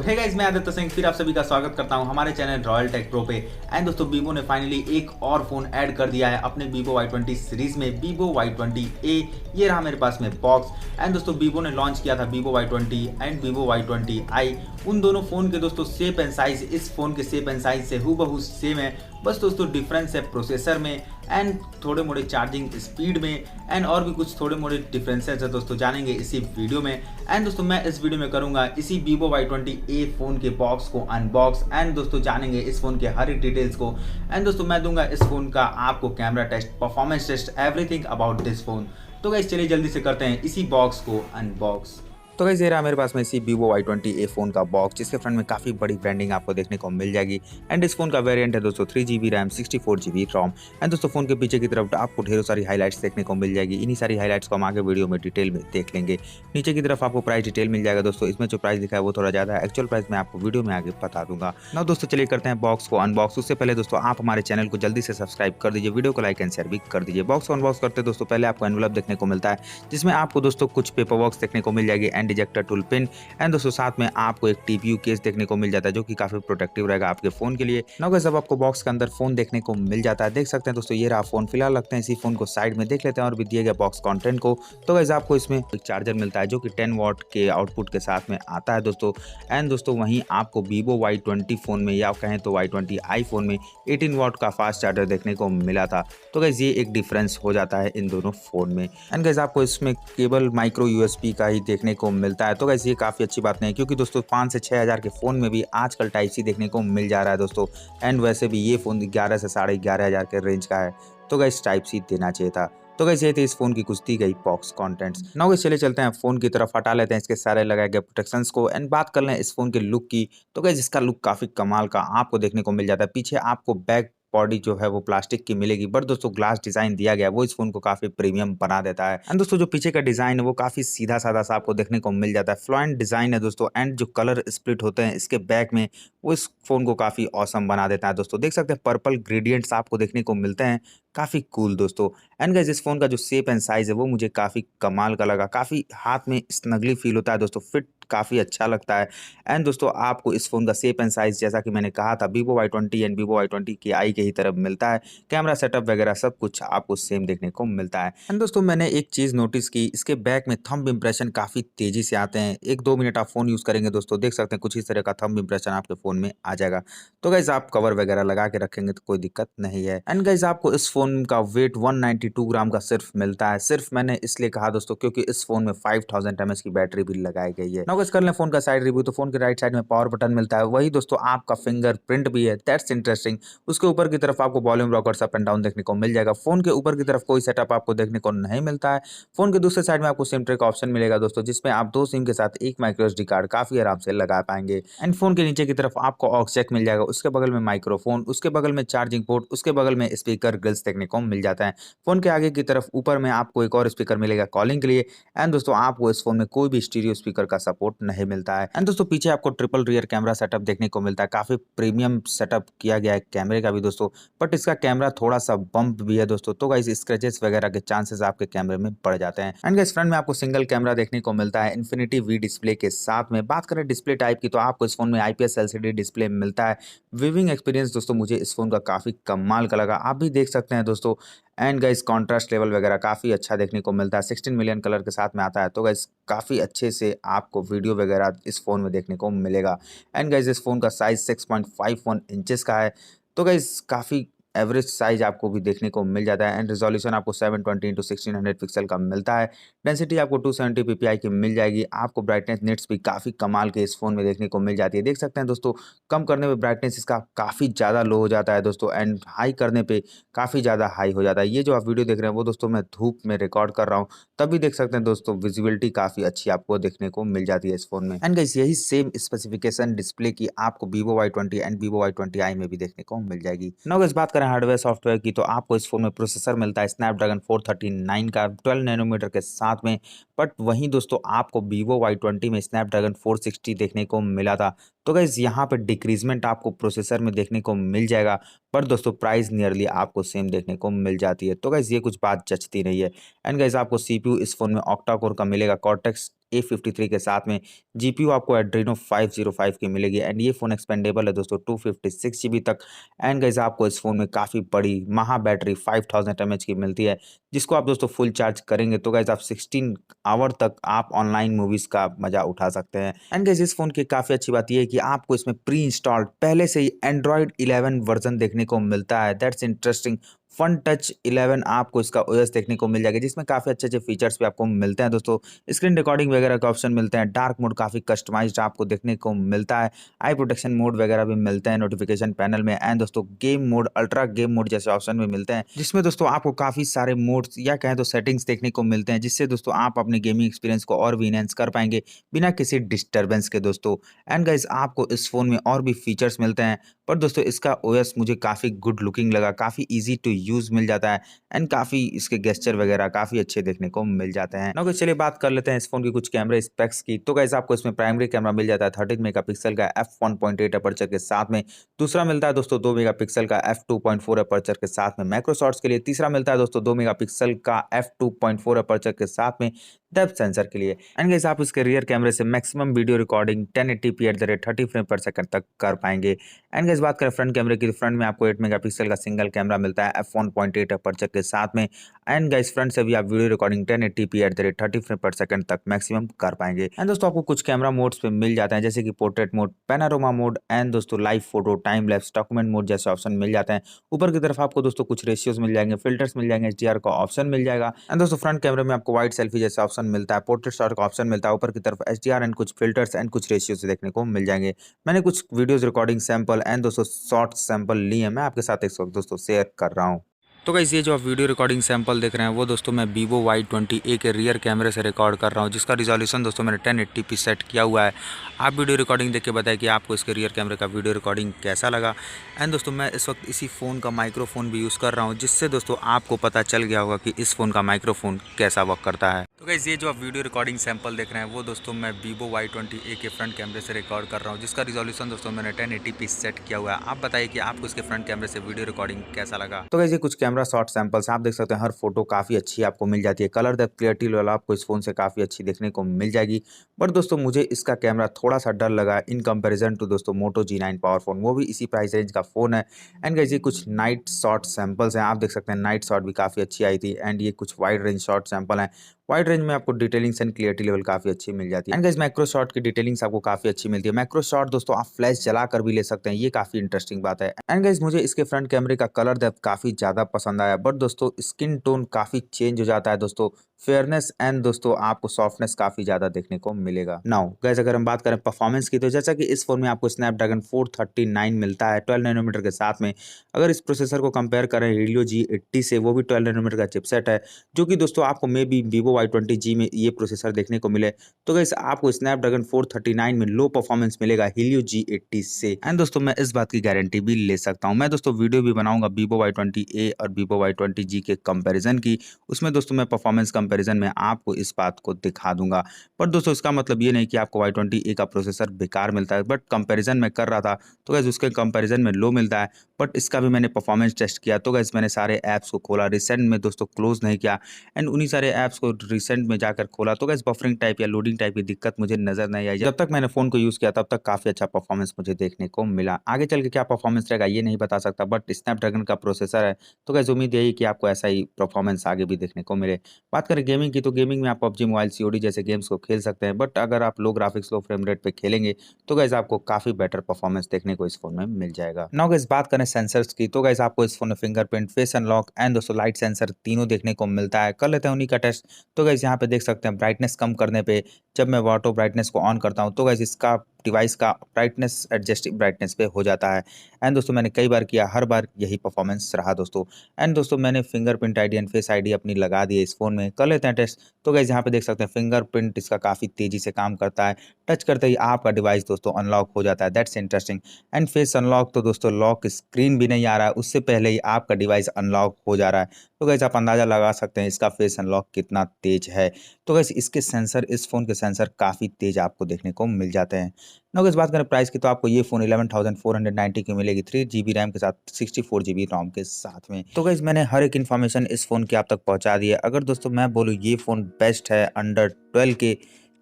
Hey guys, मैं आदित्य सिंह फिर आप सभी का स्वागत करता हूं हमारे चैनल रॉयल टेक प्रो पे। एंड दोस्तों वीवो ने फाइनली एक और फोन ऐड कर दिया है अपने वीवो Y20 सीरीज में, वीवो Y20A। ये रहा मेरे पास में बॉक्स। एंड दोस्तों वीवो ने लॉन्च किया था Vivo Y20 and Vivo Y20i। उन दोनों फोन के दोस्तों शेप एंड साइज इस फोन के शेप एंड साइज से हूबहू सेम है, बस दोस्तों डिफरेंस है प्रोसेसर में एंड थोड़े मोड़े चार्जिंग स्पीड में एंड और भी कुछ थोड़े मोड़े डिफरेंसेस है दोस्तों, जानेंगे इसी वीडियो में। एंड दोस्तों मैं इस वीडियो में करूंगा इसी वीवो Y20A फोन के बॉक्स को अनबॉक्स एंड दोस्तों जानेंगे इस फोन के हर एक डिटेल्स को। एंड दोस्तों मैं दूंगा इस फोन का आपको camera test, performance test, everything about this phone. तो गाइस चलिए जल्दी से करते हैं इसी बॉक्स को अनबॉक्स। तो गाइस ये रहा मेरे पास में इसी वीवो Y20A फोन का बॉक्स, जिसके फ्रंट में काफ़ी बड़ी ब्रांडिंग आपको देखने को मिल जाएगी। एंड इस फोन का वेरिएंट है दोस्तों 3GB RAM 64GB ROM. And दोस्तों फोन के पीछे की तरफ आपको ढेरों सारी हाइलाइट्स देखने को मिल जाएगी। इन्हीं सारी हाइलाइट्स को हम आगे वीडियो में डिटेल में देख लेंगे। नीचे की तरफ आपको प्राइस डिटेल मिल जाएगा दोस्तों। इसमें जो प्राइस लिखा है वो थोड़ा ज़्यादा है, एक्चुअल प्राइस मैं आपको वीडियो में आगे बता दूंगा। ना दोस्तों चलिए करते हैं बॉक्स को अनबॉक्स। उससे पहले दोस्तों आप हमारे चैनल को जल्दी से सब्सक्राइब कर दीजिए, वीडियो को लाइक एंड शेयर भी कर दीजिए। बॉक्स को अनबॉक्स करते दोस्तों पहले आपको एनवलप देखने को मिलता है, जिसमें आपको दोस्तों कुछ पेपर बॉक्स देखने को मिल जाएगी and ejector tool pin. And दोस्तों साथ में आपको एक टीपीयू केस देखने को मिल जाता है, जो कि काफी प्रोटेक्टिव रहेगा आपके फोन के लिए। ना जब आपको बॉक्स के अंदर फोन देखने को मिल जाता है, देख सकते हैं दोस्तों ये रहा फोन। फिलहाल लगते हैं इसी फोन को साइड में देख लेते हैं और भी दिए गए बॉक्स कंटेंट को। तो गाइस आपको इसमें एक चार्जर मिलता है, जो कि 10 वॉट के आउटपुट के साथ में आता है दोस्तों। एंड दोस्तों वहीं आपको वीवो Y20 फोन में या कहें तो Y20i फोन में 18 वॉट का फास्ट चार्जर देखने को मिला था। तो गाइस ये एक डिफरेंस हो जाता है इन दोनों फोन में। एंड गाइस आपको इसमें केबल माइक्रो USB का ही देखने को मिलता है। तो गाइस ये काफी अच्छी बात नहीं, क्योंकि दोस्तों 5 से 6 हज़ार के फ़ोन में भी आजकल टाइप सी देखने को मिल जा रहा है दोस्तों। एंड वैसे भी ये फ़ोन 11 से 11.5 हज़ार के रेंज का है, तो गाइस टाइप सी देना चाहिए था। तो गाइस ये थे इस फोन की कुछ दी गई बॉक्स कंटेंट्स। नाउ गाइस चले चलते हैं फोन की तरफ, हटा लेते हैं इसके सारे लगाए गए प्रोटेक्शंस को एंड बात कर लें इस फोन के लुक की। तो गाइस इसका लुक काफ़ी कमाल का आपको देखने को मिल जाता है। पीछे आपको बैक बॉडी जो है वो प्लास्टिक की मिलेगी, बट दोस्तों ग्लास डिजाइन दिया गया है वो इस फोन को काफी प्रीमियम बना देता है। एंड दोस्तों जो पीछे का डिजाइन है वो काफी सीधा साधा सा आपको देखने को मिल जाता है, फ्लुएंट डिजाइन है दोस्तों। एंड जो कलर स्प्लिट होते हैं इसके बैक में, वो इस फोन को काफी ऑसम बना देता है दोस्तों। देख सकते हैं पर्पल ग्रेडियंट्स आपको देखने को मिलते हैं, काफी कूल दोस्तों। एंड गाइस इस फोन का जो शेप एंड साइज है वो मुझे काफी कमाल का लगा, काफी हाथ में स्नगली फील होता है दोस्तों, फिट काफ़ी अच्छा लगता है। एंड दोस्तों आपको इस फोन का शेप एंड साइज जैसा कि मैंने कहा था Vivo Y20 and Vivo Y20i के ही तरफ मिलता है। कैमरा सेटअप वगैरह सब कुछ आपको सेम देखने को मिलता है। एंड दोस्तों मैंने एक चीज़ नोटिस की, इसके बैक में थंब इंप्रेशन काफ़ी तेजी से आते हैं। 1-2 मिनट आप फोन यूज़ करेंगे दोस्तों, देख सकते हैं कुछ इस तरह का थंब इंप्रेशन आपके फोन में आ जाएगा। तो गाइज आप कवर वगैरह लगा के रखेंगे तो कोई दिक्कत नहीं है। एंड गाइज आपको इस फोन का वेट 192 ग्राम का सिर्फ मिलता है। सिर्फ मैंने इसलिए कहा दोस्तों क्योंकि इस फोन में 5000 mAh की बैटरी भी लगाई गई है। कर लें फोन का साइड रिव्यू। तो फोन के राइट साइड में पावर बटन मिलता है, वही दोस्तों आपका फिंगरप्रिंट भी है, दैट्स इंटरेस्टिंग। उसके ऊपर की तरफ आपको volume rockers up and down देखने को मिल जाएगा। फोन के ऊपर की तरफ कोई सेटअप आपको देखने को नहीं मिलता है। फोन के दूसरे साइड में आपको सिम ट्रे का ऑप्शन मिलेगा दोस्तों, जिसमें आप 2 सिम के साथ एक माइक्रो SD कार्ड काफी आराम से लगा पाएंगे। एंड फोन के नीचे की तरफ आपको ऑक्स जैक मिल जाएगा, उसके बगल में माइक्रोफोन, उसके बगल में चार्जिंग पोर्ट, उसके बगल में स्पीकर ग्रिल्स देखने को मिल जाता है। फोन के आगे की तरफ ऊपर में आपको एक और स्पीकर मिलेगा कॉलिंग के लिए। एंड दोस्तों आपको इस फोन में कोई भी स्टीरियो स्पीकर का सपोर्ट नहीं मिलता है। एंड दोस्तों पीछे आपको ट्रिपल रियर कैमरा सेटअप देखने को मिलता है, काफी प्रीमियम सेटअप किया गया है कैमरे का भी दोस्तों, बट इसका कैमरा थोड़ा सा बम्प भी है दोस्तों। तो गाइस स्क्रैचेस वगैरह के चांसेस आपके कैमरे में बढ़ जाते हैं। एंड गाइस फ्रंट में आपको सिंगल कैमरा देखने को मिलता है इन्फिनिटी वी डिस्प्ले के साथ में। बात करें डिस्प्ले टाइप की, तो आपको इस फोन में IPS LCD डिस्प्ले मिलता है। विविंग एक्सपीरियंस दोस्तों मुझे इस फोन का काफी कमाल का लगा, आप भी देख सकते हैं दोस्तों। एंड गाइस कॉन्ट्रास्ट लेवल वगैरह काफ़ी अच्छा देखने को मिलता है, 16 मिलियन कलर के साथ में आता है। तो गाइस काफ़ी अच्छे से आपको वीडियो वगैरह इस फ़ोन में देखने को मिलेगा। एंड गाइस इस फ़ोन का साइज़ 6.51 इंचेस का है। तो गाइस काफ़ी एवरेज साइज आपको भी देखने को मिल जाता है। एंड रिजोल्यूशन आपको 720x1600 पिक्सल का मिलता है। डेंसिटी आपको 270 ppi की मिल जाएगी। आपको ब्राइटनेस निट्स भी काफ़ी कमाल के इस फोन में देखने को मिल जाती है। देख सकते हैं दोस्तों कम करने पे ब्राइटनेस इसका काफ़ी ज़्यादा लो हो जाता है दोस्तों, एंड हाई करने पे काफ़ी ज़्यादा हाई हो जाता है। ये जो आप वीडियो देख रहे हैं वो दोस्तों मैं धूप में रिकॉर्ड कर रहा हूँ, तभी देख सकते हैं दोस्तों विजिबिलिटी काफ़ी अच्छी आपको देखने को मिल जाती है इस फोन में। एंड गाइस यही सेम स्पेसिफिकेशन डिस्प्ले की आपको Vivo Y20 and Vivo Y20i में भी देखने को मिल जाएगी। नाउ गाइस बात करें हार्डवेयर सॉफ्टवेयर की, तो आपको इस फोन में प्रोसेसर मिलता है स्नैपड्रैगन 439 का 12 नैनोमीटर के साथ में। बट वहीं दोस्तों आपको वीवो Y20 में स्नैपड्रैगन 460 देखने को मिला था। तो गाइस यहाँ पे डिक्रीजमेंट आपको प्रोसेसर में देखने को मिल जाएगा, पर दोस्तों प्राइस नियरली आपको सेम देखने को मिल जाती है। तो गाइस ये कुछ बात जचती नहीं है। एंड गाइस आपको सीपीयू इस फोन में ऑक्टा कोर का मिलेगा कॉर्टेक्स A53 के साथ में। जीपीयू आपको एड्रीनो 505 की मिलेगी एंड ये फोन एक्सपेंडेबल है दोस्तों 256 GB तक। एंड गाइस आपको इस फोन में काफ़ी बड़ी महा बैटरी 5000 mAh की मिलती है, जिसको आप दोस्तों फुल चार्ज करेंगे तो गाइस आप 16 आवर तक आप ऑनलाइन मूवीज का मजा उठा सकते हैं। एंड गाइस इस फोन की काफ़ी अच्छी बात यह है कि आपको इसमें प्री इंस्टॉल्ड पहले से ही एंड्रॉयड 11 वर्जन देखने को मिलता है। That's interesting. फन टच 11 आपको इसका ओएस देखने को मिल जाएगा, जिसमें काफ़ी अच्छे अच्छे फीचर्स भी आपको मिलते हैं दोस्तों। स्क्रीन रिकॉर्डिंग वगैरह का ऑप्शन मिलते हैं, डार्क मोड काफ़ी कस्टमाइज्ड आपको देखने को मिलता है, आई प्रोटेक्शन मोड वगैरह भी मिलते हैं नोटिफिकेशन पैनल में। एंड दोस्तों game mode, ultra game mode जैसे ऑप्शन भी मिलते हैं, जिसमें दोस्तों आपको काफ़ी सारे मोड्स या कहें तो सेटिंग्स देखने को मिलते हैं, जिससे दोस्तों आप अपने गेमिंग एक्सपीरियंस को और भी इनहेंस कर पाएंगे बिना किसी डिस्टर्बेंस के दोस्तों। एंड गाइस आपको इस फोन में और भी फीचर्स मिलते हैं, पर दोस्तों इसका ओएस मुझे काफ़ी गुड लुकिंग लगा, काफ़ी इजी टू यूज़ मिल जाता है एंड काफ़ी इसके गेस्चर वगैरह काफ़ी अच्छे देखने को मिल जाते हैं। ना चलिए बात कर लेते हैं इस फोन की कुछ कैमरे स्पेक्स की। तो गाइस आपको इसमें प्राइमरी कैमरा मिल जाता है 13 मेगापिक्सल का f1.8 अपर्चर के साथ में। दूसरा मिलता है दोस्तों 2 मेगापिक्सल का f2.4 अपर्चर के साथ में माइक्रो शॉट्स के लिए। तीसरा मिलता है दोस्तों 2 मेगापिक्सल का f2.4 अपर्चर के साथ में डेप्थ सेंसर के लिए। एंड गाइस आप इसके रियर कैमरे से maximum video recording 1080p at the rate 30 frame पर सेकंड तक कर पाएंगे। एंड गाइस बात करें फ्रंट कैमरे की, तो फ्रंट में आपको 8 मेगापिक्सल का सिंगल कैमरा मिलता है f1.8 अपर्चर के साथ में। एंड गाइस फ्रंट से भी आप video recording 1080p at the rate 30 frame पर सेकंड तक मैक्सिमम कर पाएंगे। एंड दोस्तों आपको कुछ कैमरा मोड्स पे मिल जाते हैं, जैसे कि पोर्ट्रेट मोड, पैनारोमा मोड एंड दोस्तों live photo, time lapse, document mode जैसे ऑप्शन मिल जाते हैं। ऊपर की तरफ आपको दोस्तों कुछ रेशियोज मिल जाएंगे, फिल्टर्स मिल जाएंगे, HDR का ऑप्शन मिल जाएगा। एंड दोस्तों फ्रंट कैमरे में आपको वाइड सेल्फी जैसा ऑप्शन मिलता है, पोर्ट्रेट शॉट का ऑप्शन मिलता है। ऊपर की तरफ HDR एंड कुछ फिल्टर्स एंड कुछ रेशियोज देखने को मिल जाएंगे। मैंने कुछ वीडियोस रिकॉर्डिंग सैंपल एंड दोस्तों शॉर्ट सैंपल लिए हैं, मैं आपके साथ एक वक्त दोस्तों शेयर कर रहा हूँ। तो गाइस ये जो आप वीडियो रिकॉर्डिंग सैंपल देख रहे हैं वो दोस्तों मैं Vivo Y20A के रियर कैमरे से रिकॉर्ड कर रहा हूँ, जिसका रिजोल्यूशन दोस्तों मैंने 1080p सेट किया हुआ है। आप वीडियो रिकॉर्डिंग देख के बताएं कि आपको इसके रियर कैमरे का वीडियो रिकॉर्डिंग कैसा लगा। एंड दोस्तों मैं इस वक्त इसी फ़ोन का माइक्रोफोन भी यूज़ कर रहा हूँ, जिससे दोस्तों आपको पता चल गया होगा कि इस फ़ोन का माइक्रोफोन कैसा वर्क करता है। तो गाइस ये जो आप वीडियो रिकॉर्डिंग सैंपल देख रहे हैं वो दोस्तों मैं Vivo Y20A के फ्रंट कैमरे से रिकॉर्ड कर रहा हूँ, जिसका रिजोल्यूशन दोस्तों मैंने 1080p सेट किया हुआ है। आप बताइए कि आपको इसके फ्रंट कैमरे से वीडियो रिकॉर्डिंग कैसा लगा। तो गाइस ये कुछ कैमरा शॉर्ट सैंपल्स आप देख सकते हैं, हर फोटो काफ़ी अच्छी आपको मिल जाती है। कलर डेप्थ क्लियरिटी लेवल आपको इस फोन से काफ़ी अच्छी देखने को मिल जाएगी। बट दोस्तों मुझे इसका कैमरा थोड़ा सा डर लगा इन कंपैरिजन टू दोस्तों Moto G9 पावर फोन, वो भी इसी प्राइस रेंज का फ़ोन है। एंड गाइस ये कुछ नाइट शॉट सैंपल्स हैं, आप देख सकते हैं नाइट शॉट भी काफ़ी अच्छी आई थी। एंड ये कुछ वाइड रेंज शॉट सैंपल हैं, वाइड रेंज में आपको डिटेलिंग्स एंड क्लियरिटी लेवल काफ़ी अच्छी मिल जाती है। एंड गाइस मैक्रो शॉट की डिटेलिंग्स आपको काफ़ी अच्छी मिलती है। मैक्रो शॉट दोस्तों आप फ्लैश जला कर भी ले सकते हैं, ये काफ़ी इंटरेस्टिंग बात है। एंड गाइस मुझे इसके फ्रंट कैमरे का कलर डेप्थ काफ़ी ज़्यादा पसंद आया, बट दोस्तों स्किन टोन काफ़ी चेंज हो जाता है दोस्तों, फेयरनेस एंड दोस्तों आपको सॉफ्टनेस काफ़ी ज़्यादा देखने को मिलेगा। नाउ गाइस अगर हम बात करें परफॉर्मेंस की, तो जैसा कि इस फोन में आपको स्नैपड्रैगन 439 मिलता है 12 नैनोमीटर के साथ में। अगर इस प्रोसेसर को कंपेयर करें हीलियो G80 से, वो भी 12 नैनोमीटर का चिपसेट है, जो कि दोस्तों आपको मे बी Vivo Y20G में ये प्रोसेसर देखने को मिले। तो गाइस आपको स्नैपड्रैगन 439 में लो परफॉर्मेंस मिलेगा हीलियो G80 से। एंड दोस्तों मैं इस बात की गारंटी भी ले सकता हूँ, मैं दोस्तों वीडियो भी बनाऊंगा Vivo Y20A और Vivo Y20G के कंपैरिजन की, उसमें दोस्तों मैं परफॉर्मेंस कंपैरिजन में आपको इस बात को दिखा दूंगा। पर दोस्तों इसका मतलब ये नहीं कि आपको Y20A का प्रोसेसर बेकार मिलता है, बट कंपैरिजन में कर रहा था तो गाइस उसके कंपैरिजन में लो मिलता है। बट इसका भी मैंने परफॉर्मेंस टेस्ट किया, तो गाइस मैंने सारे ऐप्स को खोला, रिसेंट में दोस्तों क्लोज नहीं किया एंड उन्हीं सारे ऐप्स को रिसेंट में जाकर खोला, तो गाइस बफरिंग टाइप या लोडिंग टाइप की दिक्कत मुझे नजर नहीं आई। जब तक मैंने फोन को यूज किया तब तक काफी अच्छा परफॉर्मेंस मुझे देखने को मिला। आगे चल के क्या परफॉर्मेंस रहेगा ये नहीं बता सकता, बट स्नैपड्रैगन का प्रोसेसर है तो गाइस उम्मीद यही कि आपको ऐसा ही परफॉर्मेंस आगे भी देखने को मिले। बात करें गेमिंग की, तो गेमिंग में आप PUBG मोबाइल COD जैसे गेम्स को खेल सकते हैं, बट अगर आप लो ग्राफिक्स लो फ्रेम रेट पे खेलेंगे तो गाइस आपको काफी बेटर परफॉर्मेंस देखने को इस फोन में मिल जाएगा। नाउ गाइस बात करें सेंसर्स की, तो गाइस आपको इस फोन में फिंगरप्रिंट, फेस अनलॉक एंड दोस्तों लाइट सेंसर तीनों देखने को मिलता है। कर लेते हैं उन्हीं का टेस्ट। तो गाइस यहाँ पे देख सकते हैं ब्राइटनेस कम करने पे, जब मैं ऑटो ब्राइटनेस को ऑन करता हूँ तो गाइस इसका डिवाइस का ब्राइटनेस एडजस्टिंग ब्राइटनेस पे हो जाता है। एंड दोस्तों मैंने कई बार किया, हर बार यही परफॉर्मेंस रहा दोस्तों। एंड दोस्तों मैंने fingerprint ID and face ID अपनी लगा दी है इस फोन में। कर लेते हैं टेस्ट। तो गाइस यहाँ पे देख सकते हैं फिंगरप्रिंट इसका काफ़ी तेज़ी से काम करता है, टच करते ही आपका डिवाइस दोस्तों अनलॉक हो जाता है, that's interesting. And face unlock तो दोस्तों लॉक स्क्रीन भी नहीं आ रहा है, उससे पहले ही आपका डिवाइस अनलॉक हो जा रहा है। तो गाइस आप अंदाज़ा लगा सकते हैं इसका फेस अनलॉक कितना तेज है। तो गाइस इसके सेंसर इस फ़ोन के सेंसर काफ़ी तेज़ आपको देखने को मिल जाते हैं। ना इस बात करें प्राइस की, तो आपको ये फ़ोन 11,490 की मिलेगी 3 GB रैम के साथ 64 GB रोम के साथ में। तो गाइस मैंने हर एक इन्फॉर्मेशन इस फ़ोन की आप तक पहुँचा दी है। अगर दोस्तों मैं बोलूँ ये फ़ोन बेस्ट है अंडर 12 के,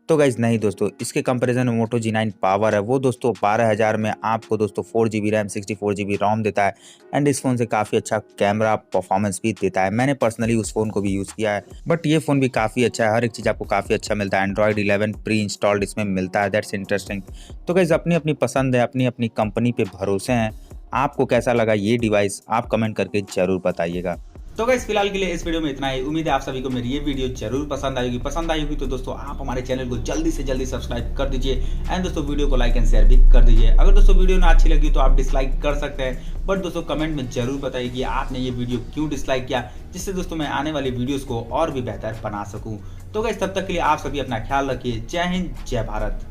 तो गाइस नहीं दोस्तों, इसके कंपैरिजन में मोटो G9 पावर है वो दोस्तों 12,000 में आपको दोस्तों 4 GB रैम 64 GB रोम देता है एंड इस फ़ोन से काफ़ी अच्छा कैमरा परफॉर्मेंस भी देता है। मैंने पर्सनली उस फ़ोन को भी यूज़ किया है, बट ये फ़ोन भी काफ़ी अच्छा है, हर एक चीज़ आपको काफ़ी अच्छा मिलता है। एंड्रॉइड 11 प्री इंस्टॉल्ड इसमें मिलता है, दैट्स इंटरेस्टिंग। तो गाइस अपनी अपनी पसंद है, अपनी अपनी कंपनी पे भरोसे हैं। आपको कैसा लगा ये डिवाइस, आप कमेंट करके ज़रूर बताइएगा। तो गाइस फिलहाल के लिए इस वीडियो में इतना ही। उम्मीद है आप सभी को मेरी ये वीडियो जरूर पसंद आएगी। पसंद आई होगी तो दोस्तों आप हमारे चैनल को जल्दी से जल्दी सब्सक्राइब कर दीजिए एंड दोस्तों वीडियो को लाइक एंड शेयर भी कर दीजिए। अगर दोस्तों वीडियो ना अच्छी लगी तो आप डिसलाइक कर सकते हैं, बट दोस्तों कमेंट में जरूर बताइए कि आपने ये वीडियो क्यों डिसलाइक किया, जिससे दोस्तों मैं आने वाली वीडियोस को और भी बेहतर बना सकूं। तो गाइस तब तक के लिए आप सभी अपना ख्याल रखिए। जय हिंद, जय भारत।